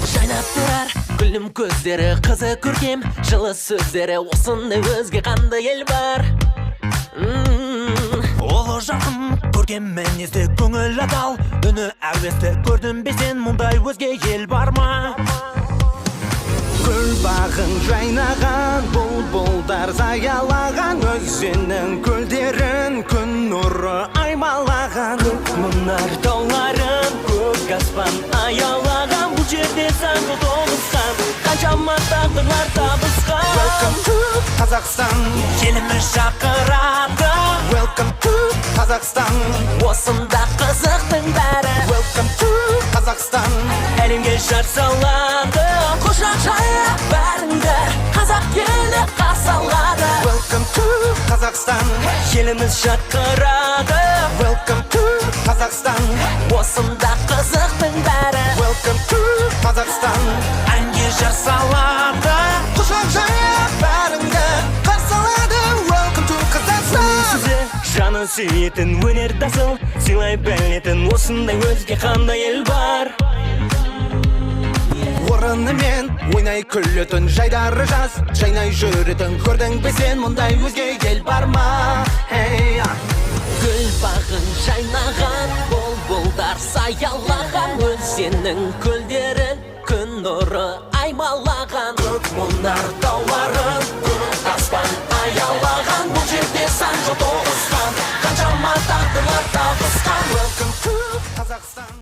Жайнап тұрар күлім көздері, қызы көркем жылы сөздері, осындай өзге қандай ел бар. Олы жақын көркем мінезді, көңіл адал, үні әуесті, көрдім бе сен мұндай өзге ел бар ма? Гүл бағын жайнаған, бұлбұлдар заялаған, өзеннің көлдерін күн нұры аймалаған. Көк мұнар тауларын, көк аспан аялаған, бұл жерде сан жыл тоғысқан, қаншама тағдырлар табысқан. Welcome to Қазақстан, Еліміз шақырады. welcome to Қазақстан, Осында қызықтың бәрі, welcome to Қазақстан, әлемге жар салады. Құшақ жая бәріңді, қазақ елі қарсы алады. welcome to Қазақстан, Еліміз шақырады, welcome to Қазақстан, осында қызықтың бәрі. welcome to Қазақстан, Әнге жар салады. құшақ жая бәріңді қарсы алады. Welcome to Қазақстан. Сөзі жаны сүйетін өнер тасыл, сыйлай білетін осындай өзге қандай ел бар. Орынымен ойнай күлетін жайдары жаз, жайнай жүретін көрдің бе сен мұндай өзге ел бар ма? Hey, Гүл бағын жайнаған, бұлбұлдар саялаған, өзеннің көлдерін күн нұры аймалаған. Көк мұнар тауларын, көк аспан аялаған, бұл жерде сан жыл тоғысқан, қаншама тағдырлар табысқан. welcome to Қазақстан.